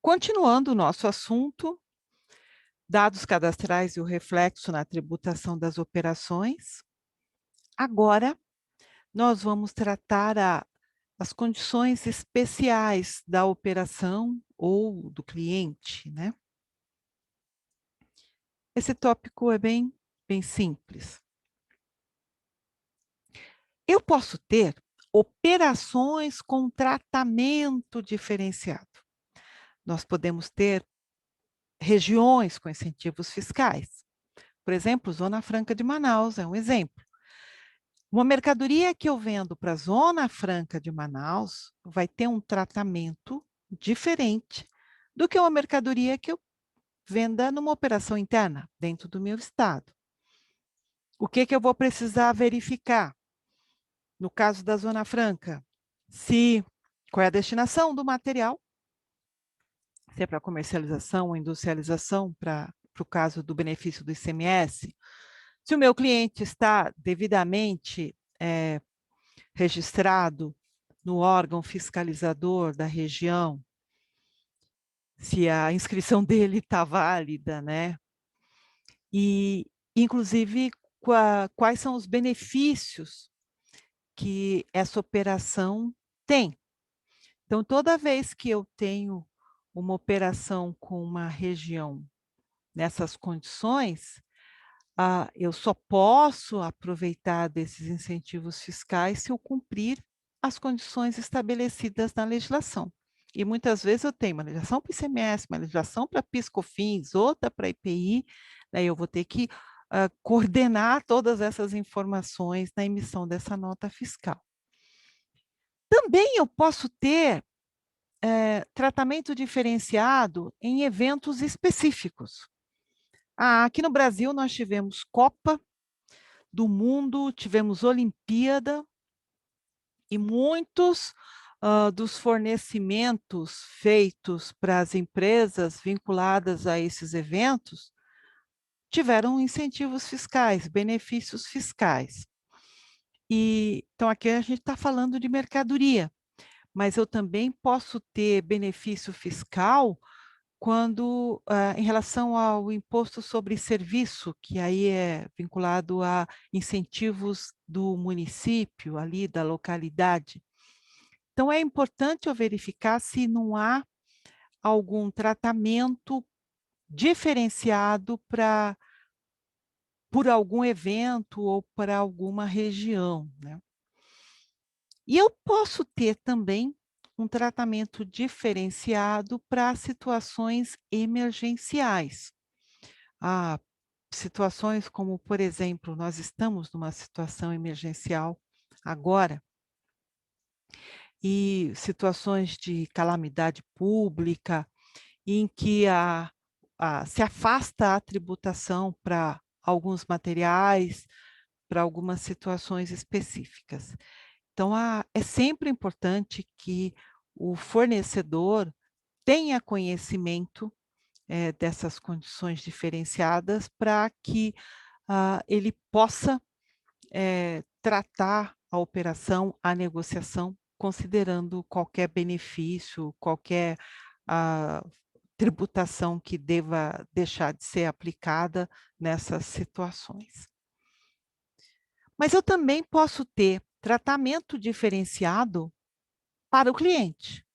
Continuando o nosso assunto, dados cadastrais e o reflexo na tributação das operações, agora nós vamos tratar as condições especiais da operação ou do cliente, né? Esse tópico é bem simples. Eu posso ter operações com tratamento diferenciado. Nós podemos ter regiões com incentivos fiscais. Por exemplo, Zona Franca de Manaus é um exemplo. Uma mercadoria que eu vendo para a Zona Franca de Manaus vai ter um tratamento diferente do que uma mercadoria que eu venda numa operação interna, dentro do meu estado. O que eu vou precisar verificar? No caso da Zona Franca, qual é a destinação do material, se é para comercialização ou industrialização, para o caso do benefício do ICMS, se o meu cliente está devidamente registrado no órgão fiscalizador da região, se a inscrição dele está válida, né? E, inclusive, quais são os benefícios que essa operação tem. Então, toda vez que eu tenho uma operação com uma região nessas condições, eu só posso aproveitar desses incentivos fiscais se eu cumprir as condições estabelecidas na legislação. E muitas vezes eu tenho uma legislação para ICMS, uma legislação para PIS/COFINS, outra para IPI, daí eu vou ter que coordenar todas essas informações na emissão dessa nota fiscal. Também eu posso ter tratamento diferenciado em eventos específicos. Aqui no Brasil nós tivemos Copa do Mundo, tivemos Olimpíada, e muitos dos fornecimentos feitos para as empresas vinculadas a esses eventos tiveram incentivos fiscais, benefícios fiscais. Então, aqui a gente está falando de mercadoria, mas eu também posso ter benefício fiscal quando, em relação ao imposto sobre serviço, que aí é vinculado a incentivos do município, ali da localidade. Então, é importante eu verificar se não há algum tratamento diferenciado por algum evento ou para alguma região, né? E eu posso ter também um tratamento diferenciado para situações emergenciais. Situações como, por exemplo, nós estamos numa situação emergencial agora, e situações de calamidade pública, em que se afasta a tributação para alguns materiais, para algumas situações específicas. Então, é sempre importante que o fornecedor tenha conhecimento dessas condições diferenciadas para que ele possa tratar a operação, a negociação, considerando qualquer benefício, qualquer tributação que deva deixar de ser aplicada nessas situações. Mas eu também posso ter tratamento diferenciado para o cliente.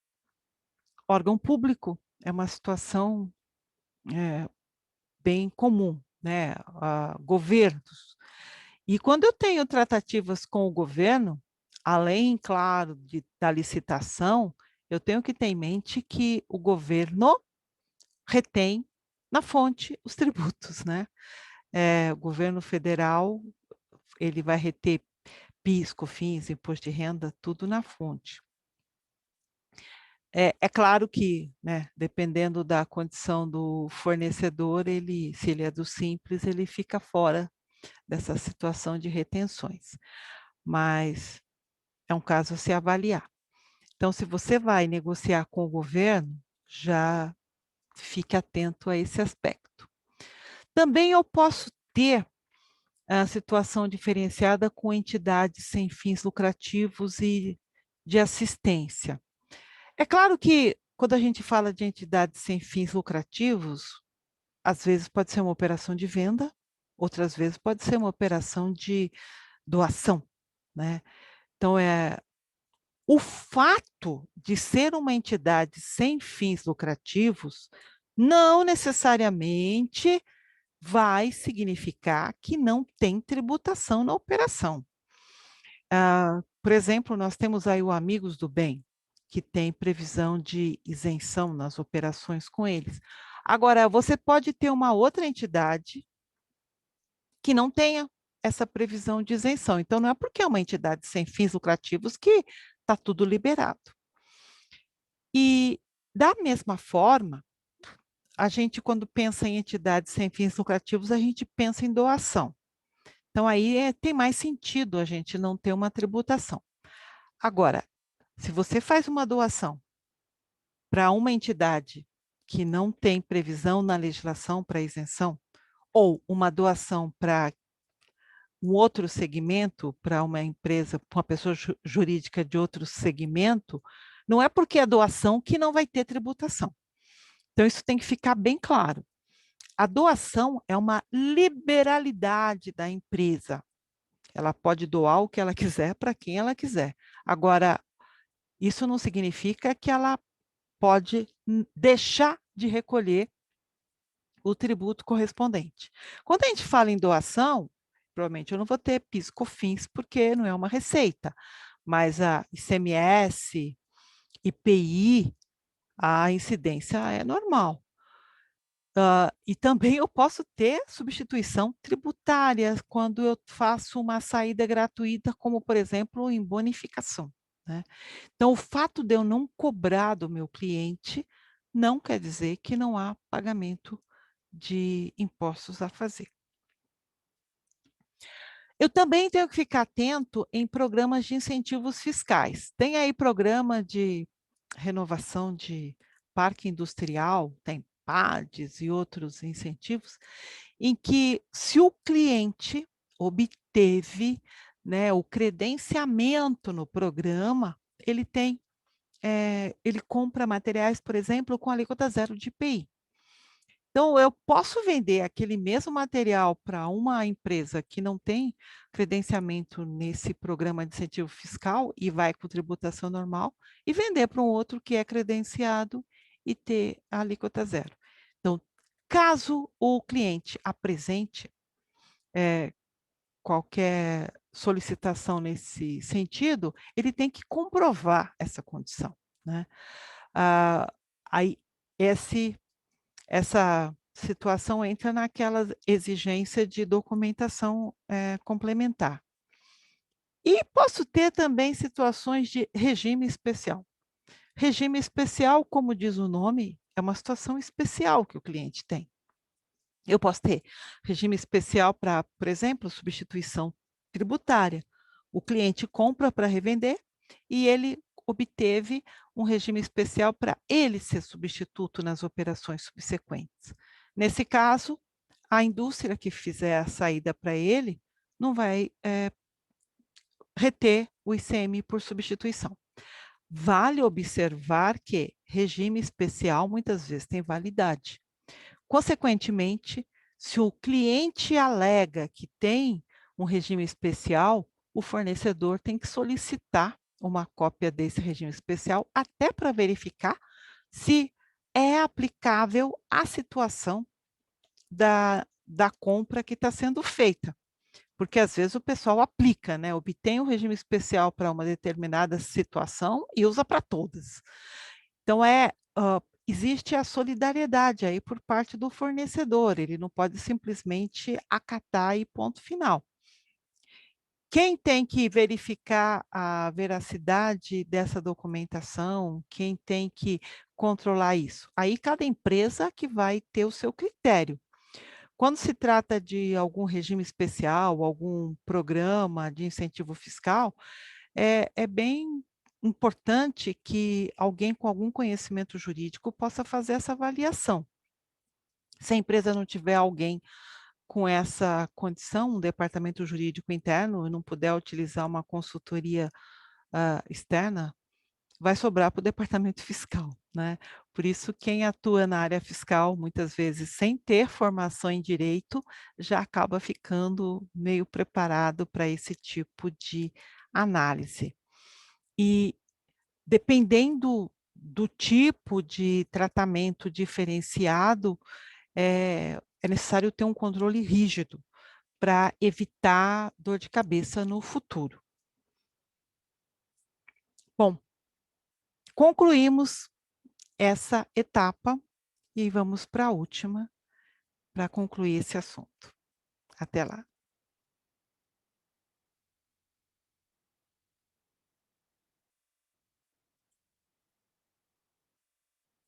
Órgão público é uma situação bem comum, né? Governos. E quando eu tenho tratativas com o governo, além, claro, da licitação, eu tenho que ter em mente que o governo retém na fonte os tributos, né? O governo federal, ele vai reter PIS, COFINS, imposto de renda, tudo na fonte. É claro que, né, dependendo da condição do fornecedor, se ele é do Simples, ele fica fora dessa situação de retenções, mas é um caso a se avaliar. Então, se você vai negociar com o governo, já fique atento a esse aspecto. Também eu posso ter a situação diferenciada com entidades sem fins lucrativos e de assistência. É claro que quando a gente fala de entidades sem fins lucrativos, às vezes pode ser uma operação de venda, outras vezes pode ser uma operação de doação, né. Então, o fato de ser uma entidade sem fins lucrativos, não necessariamente vai significar que não tem tributação na operação. Por exemplo, nós temos aí o Amigos do Bem, que tem previsão de isenção nas operações com eles. Agora, você pode ter uma outra entidade que não tenha essa previsão de isenção. Então, não é porque é uma entidade sem fins lucrativos que está tudo liberado. E, da mesma forma, a gente, quando pensa em entidades sem fins lucrativos, a gente pensa em doação. Então, aí tem mais sentido a gente não ter uma tributação. Agora, se você faz uma doação para uma entidade que não tem previsão na legislação para isenção, ou uma doação para um outro segmento, para uma empresa, para uma pessoa jurídica de outro segmento, não é porque é doação que não vai ter tributação. Então, isso tem que ficar bem claro. A doação é uma liberalidade da empresa. Ela pode doar o que ela quiser para quem ela quiser. Agora, isso não significa que ela pode deixar de recolher o tributo correspondente. Quando a gente fala em doação, provavelmente eu não vou ter PIS, COFINS, porque não é uma receita, mas a ICMS, IPI, a incidência é normal. E também eu posso ter substituição tributária quando eu faço uma saída gratuita, como, por exemplo, em bonificação, né. Então, o fato de eu não cobrar do meu cliente, não quer dizer que não há pagamento de impostos a fazer. Eu também tenho que ficar atento em programas de incentivos fiscais. Tem aí programa de renovação de parque industrial, tem PADs e outros incentivos, em que se o cliente obteve, né, o credenciamento no programa, ele tem, ele compra materiais, por exemplo, com alíquota zero de IPI. Então, eu posso vender aquele mesmo material para uma empresa que não tem credenciamento nesse programa de incentivo fiscal e vai com tributação normal, e vender para um outro que é credenciado e ter a alíquota zero. Então, caso o cliente apresente qualquer solicitação nesse sentido, ele tem que comprovar essa condição, né. Ah, aí essa situação entra naquela exigência de documentação, complementar. E posso ter também situações de regime especial. Regime especial, como diz o nome, é uma situação especial que o cliente tem. Eu posso ter regime especial para, por exemplo, substituição tributária. O cliente compra para revender e ele obteve um regime especial para ele ser substituto nas operações subsequentes. Nesse caso, a indústria que fizer a saída para ele não vai reter o ICM por substituição. Vale observar que regime especial muitas vezes tem validade. Consequentemente, se o cliente alega que tem um regime especial, o fornecedor tem que solicitar uma cópia desse regime especial, até para verificar se é aplicável à situação da compra que está sendo feita. Porque às vezes o pessoal aplica, né? Obtém um regime especial para uma determinada situação e usa para todas. Então existe a solidariedade aí por parte do fornecedor, ele não pode simplesmente acatar e ponto final. Quem tem que verificar a veracidade dessa documentação, quem tem que controlar isso? Aí cada empresa que vai ter o seu critério. Quando se trata de algum regime especial, algum programa de incentivo fiscal, é bem importante que alguém com algum conhecimento jurídico possa fazer essa avaliação. Se a empresa não tiver alguém com essa condição, um departamento jurídico interno, e não puder utilizar uma consultoria externa, vai sobrar para o departamento fiscal, né. Por isso quem atua na área fiscal, muitas vezes sem ter formação em direito, já acaba ficando meio preparado para esse tipo de análise. E dependendo do tipo de tratamento diferenciado, é necessário ter um controle rígido para evitar dor de cabeça no futuro. Bom, concluímos essa etapa e vamos para a última, para concluir esse assunto. Até lá.